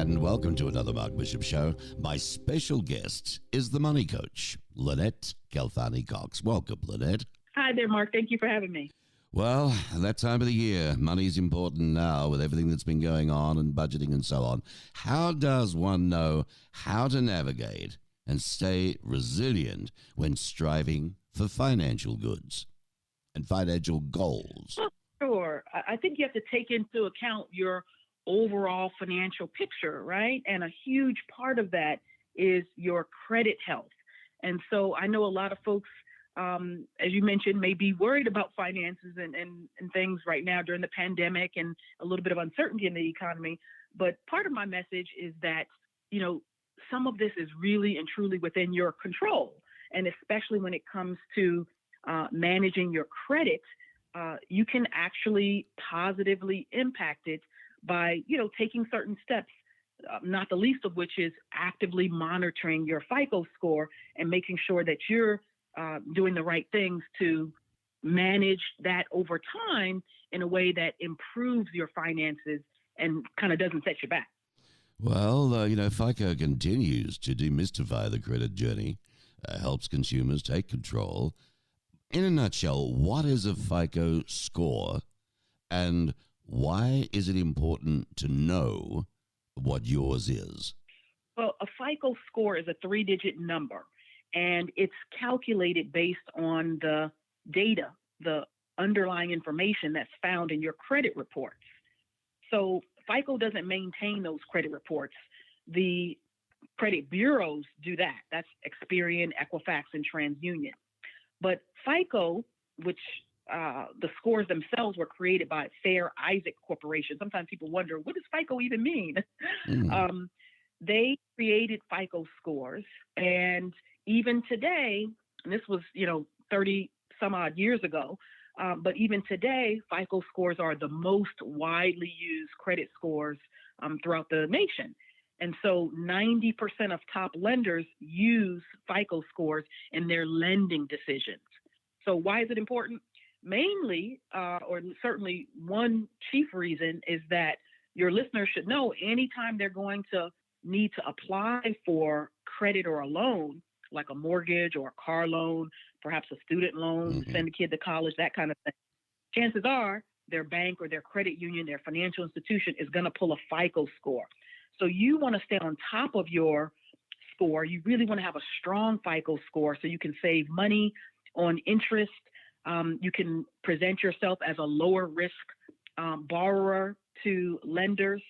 and welcome to another Mark Bishop Show. My special guest is the money coach, Lynnette Khalfani-Cox. Welcome, Lynnette. Hi there, Mark. Thank you for having me. Well, that time of the year, money is important now with everything that's been going on and budgeting and so on. How does one know how to navigate and stay resilient when striving for financial goods and financial goals? Well, sure. I think you have to take into account your overall financial picture, right? And a huge part of that is your credit health. And so I know a lot of folks, as you mentioned, may be worried about finances and things right now during the pandemic and a little bit of uncertainty in the economy. But part of my message is that, some of this is really and truly within your control. And especially when it comes to managing your credit, you can actually positively impact it by, taking certain steps, not the least of which is actively monitoring your FICO score and making sure that you're doing the right things to manage that over time in a way that improves your finances and kind of doesn't set you back. Well, FICO continues to demystify the credit journey, helps consumers take control. In a nutshell, what is a FICO score and why is it important to know what yours is? Well, a FICO score is a 3-digit number, and it's calculated based on the data, the underlying information that's found in your credit reports. So FICO doesn't maintain those credit reports. The credit bureaus do that. That's Experian, Equifax, and TransUnion. But FICO, which the scores themselves were created by Fair Isaac Corporation. Sometimes people wonder, what does FICO even mean? They created FICO scores. And even today, and this was, 30 some odd years ago, but even today, FICO scores are the most widely used credit scores throughout the nation. And so 90% of top lenders use FICO scores in their lending decisions. So why is it important? Mainly, or certainly one chief reason is that your listeners should know anytime they're going to need to apply for credit or a loan, like a mortgage or a car loan, perhaps a student loan, send a kid to college, that kind of thing. Chances are their bank or their credit union, their financial institution is going to pull a FICO score. So you want to stay on top of your score. You really want to have a strong FICO score so you can save money on interest. You can present yourself as a lower risk borrower to lenders.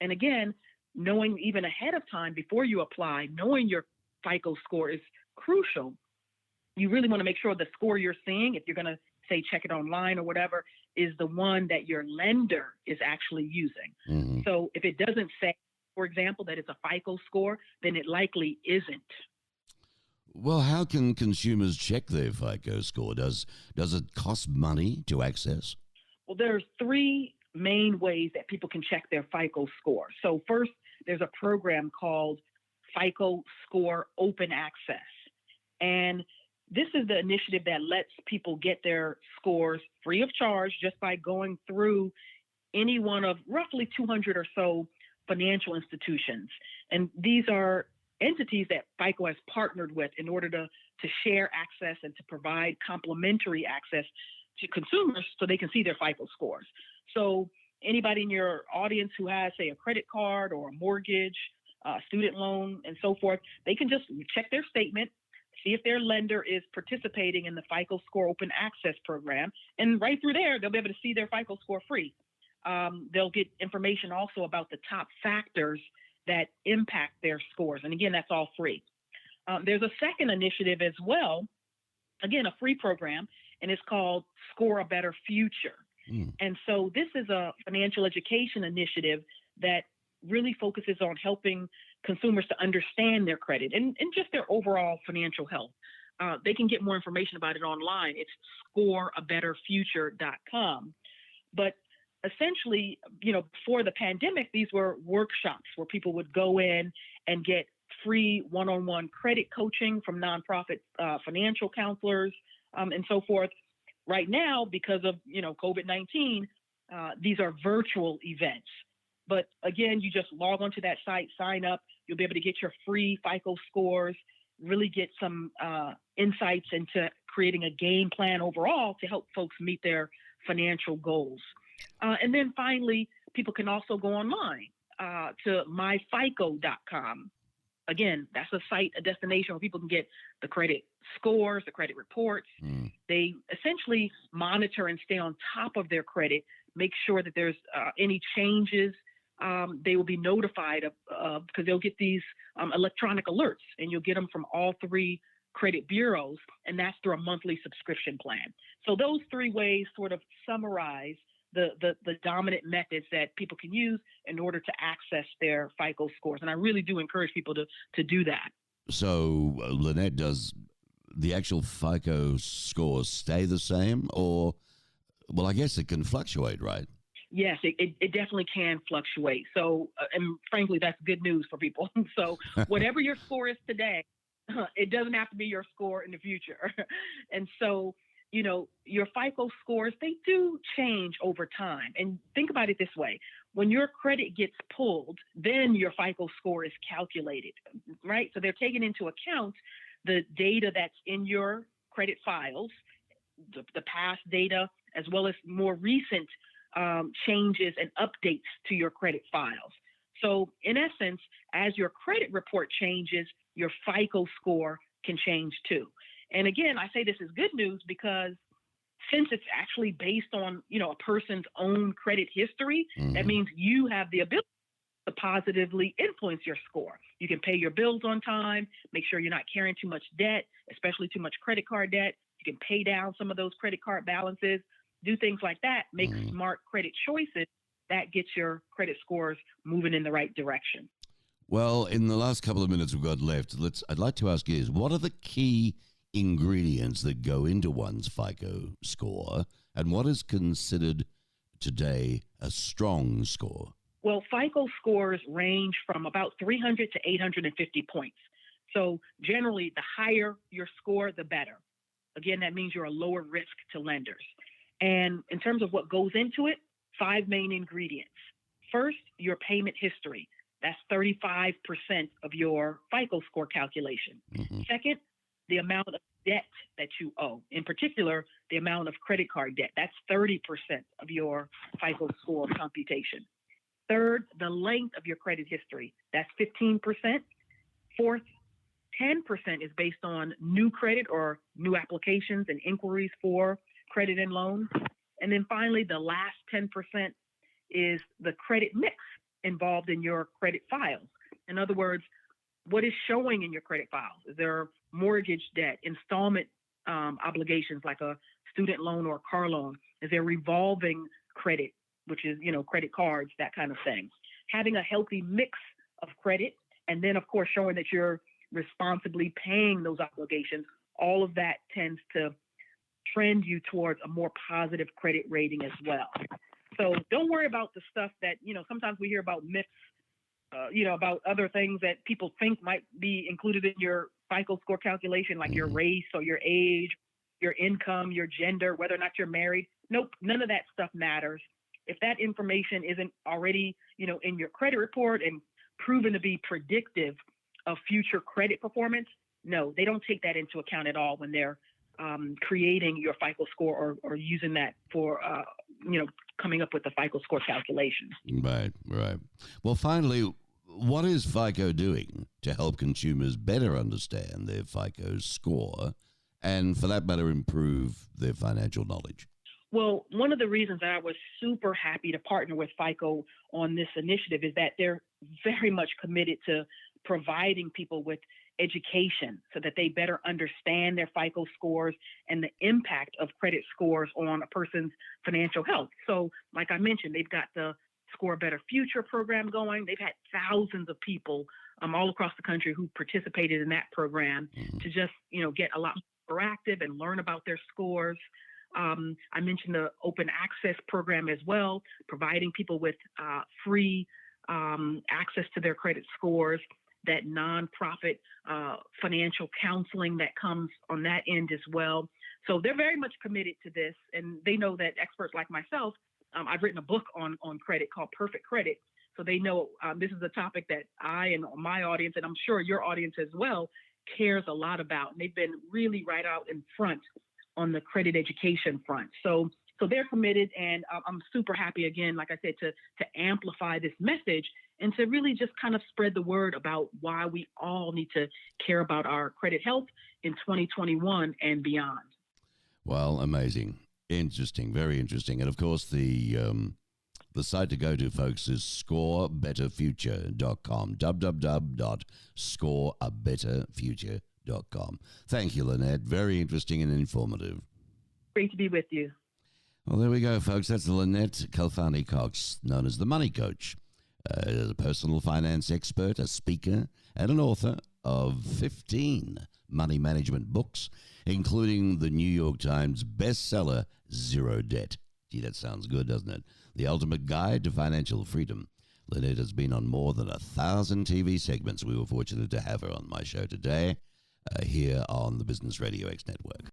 And again, knowing even ahead of time before you apply, knowing your FICO score is crucial. You really want to make sure the score you're seeing, if you're going to say check it online or whatever, is the one that your lender is actually using. So if it doesn't say, for example, that it's a FICO score, then it likely isn't. Well, how can consumers check their FICO score? Does it cost money to access? Well, there's 3 main ways that people can check their FICO score. So first, there's a program called FICO Score Open Access. And this is the initiative that lets people get their scores free of charge just by going through any one of roughly 200 or so financial institutions. And these are entities that FICO has partnered with in order to share access and to provide complimentary access to consumers so they can see their FICO scores. So anybody in your audience who has, say, a credit card or a mortgage, student loan, and so forth, they can just check their statement, see if their lender is participating in the FICO Score Open Access program. And right through there, they'll be able to see their FICO score free. They'll get information also about the top factors that impact their scores. And again, that's all free. There's a second initiative as well, again, a free program, and it's called Score a Better Future. And so this is a financial education initiative that really focuses on helping consumers to understand their credit and just their overall financial health. They can get more information about it online. It's scoreabetterfuture.com. But essentially, before the pandemic, these were workshops where people would go in and get free one-on-one credit coaching from nonprofit financial counselors and so forth. Right now, because of COVID-19, these are virtual events. But again, you just log onto that site, sign up. You'll be able to get your free FICO scores, really get some insights into creating a game plan overall to help folks meet their financial goals. And then finally, people can also go online to myfico.com. Again, that's a site, a destination where people can get the credit scores, the credit reports. They essentially monitor and stay on top of their credit, make sure that there's any changes. They will be notified of because they'll get these electronic alerts, and you'll get them from all three credit bureaus, and that's through a monthly subscription plan. So those three ways sort of summarize the dominant methods that people can use in order to access their FICO scores. And I really do encourage people to do that. So, Lynnette, does the actual FICO scores stay the same, or, well, I guess it can fluctuate, right? Yes, it definitely can fluctuate. So, and frankly, that's good news for people. So whatever your score is today, it doesn't have to be your score in the future. And so, your FICO scores, they do change over time. And think about it this way. When your credit gets pulled, then your FICO score is calculated, right? So they're taking into account the data that's in your credit files, the past data, as well as more recent changes and updates to your credit files. So in essence, as your credit report changes, your FICO score can change too. And again, I say this is good news because since it's actually based on, a person's own credit history, that means you have the ability to positively influence your score. You can pay your bills on time, make sure you're not carrying too much debt, especially too much credit card debt. You can pay down some of those credit card balances, do things like that, make smart credit choices. That gets your credit scores moving in the right direction. Well, in the last couple of minutes we've got left, I'd like to ask you is, what are the key ingredients that go into one's FICO score, and what is considered today a strong score? Well, FICO scores range from about 300 to 850 points. So generally, the higher your score, the better. Again, that means you're a lower risk to lenders. And in terms of what goes into it, 5 main ingredients. First, your payment history. That's 35% of your FICO score calculation. Second, the amount of debt that you owe. In particular, the amount of credit card debt. That's 30% of your FICO score computation. Third, the length of your credit history. That's 15%. Fourth, 10% is based on new credit or new applications and inquiries for credit and loans. And then finally, the last 10% is the credit mix involved in your credit files. In other words, what is showing in your credit files? Is there mortgage debt, installment obligations like a student loan or a car loan? Is there revolving credit, which is, credit cards, that kind of thing? Having a healthy mix of credit, and then, of course, showing that you're responsibly paying those obligations, all of that tends to trend you towards a more positive credit rating as well. So don't worry about the stuff that, sometimes we hear about myths, about other things that people think might be included in your FICO score calculation, like your race or your age, your income, your gender, whether or not you're married. Nope, none of that stuff matters. If that information isn't already, in your credit report and proven to be predictive of future credit performance, no, they don't take that into account at all when they're creating your FICO score or using that for, coming up with the FICO score calculation. Right. Well, finally, what is FICO doing to help consumers better understand their FICO score and, for that matter, improve their financial knowledge? Well, one of the reasons that I was super happy to partner with FICO on this initiative is that they're very much committed to providing people with education so that they better understand their FICO scores and the impact of credit scores on a person's financial health. So, like I mentioned, they've got the Score a Better Future program going. They've had thousands of people all across the country who participated in that program to just, get a lot more proactive and learn about their scores. I mentioned the open access program as well, providing people with free access to their credit scores, that nonprofit financial counseling that comes on that end as well. So they're very much committed to this, and they know that experts like myself, I've written a book on credit called Perfect Credit. so they know this is a topic that I and my audience, and I'm sure your audience as well, cares a lot about. And they've been really right out in front on the credit education front. So they're committed, and I'm super happy again, like I said, to amplify this message and to really just kind of spread the word about why we all need to care about our credit health in 2021 and beyond. Well, amazing. Interesting, very interesting. And of course, the site to go to, folks, is scorebetterfuture.com. www.scorebetterfuture.com. Thank you, Lynnette. Very interesting and informative. Great to be with you. Well, there we go, folks. That's Lynnette Khalfani-Cox, known as the Money Coach. A personal finance expert, a speaker, and an author of 15 money management books, including the New York Times bestseller, Zero Debt. Gee, that sounds good, doesn't it? The ultimate guide to financial freedom. Lynnette has been on more than 1,000 TV segments. We were fortunate to have her on my show today, here on the Business Radio X Network.